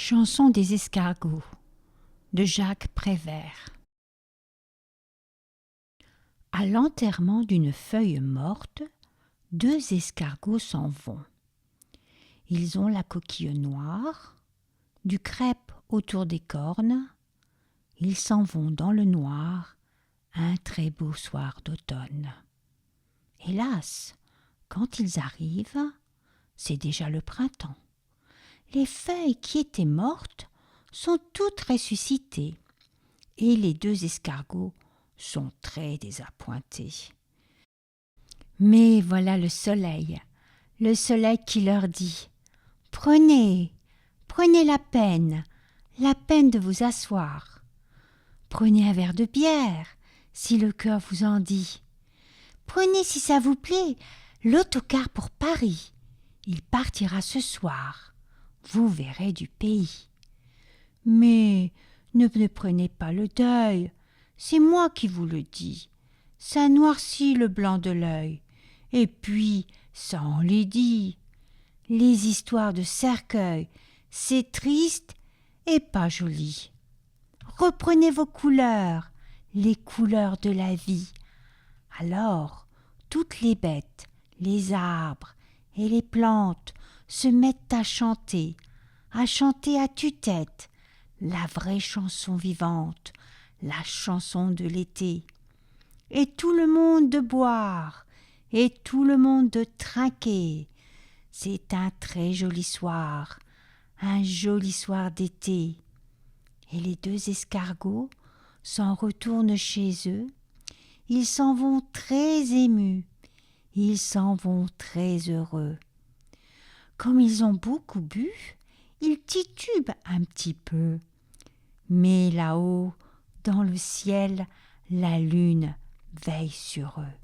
Chanson des escargots de Jacques Prévert. À l'enterrement d'une feuille morte, deux escargots s'en vont. Ils ont la coquille noire, du crêpe autour des cornes. Ils s'en vont dans le noir, un très beau soir d'automne. Hélas, quand ils arrivent, c'est déjà le printemps. Les feuilles qui étaient mortes sont toutes ressuscitées et les deux escargots sont très désappointés. Mais voilà le soleil qui leur dit « Prenez la peine de vous asseoir. Prenez un verre de bière, si le cœur vous en dit. Prenez, si ça vous plaît, l'autocar pour Paris. Il partira ce soir. Vous verrez du pays. Mais ne prenez pas le deuil, c'est moi qui vous le dis. Ça noircit le blanc de l'œil, et puis ça enlaidit. Les histoires de cercueil, c'est triste et pas joli. Reprenez vos couleurs, les couleurs de la vie. Alors, toutes les bêtes, les arbres et les plantes se mettent à chanter à tue-tête, la vraie chanson vivante, la chanson de l'été. Et tout le monde de boire, et tout le monde de trinquer. C'est un très joli soir, un joli soir d'été. Et les deux escargots s'en retournent chez eux. Ils s'en vont très émus, ils s'en vont très heureux. Comme ils ont beaucoup bu, ils titubent un petit peu. Mais là-haut, dans le ciel, la lune veille sur eux.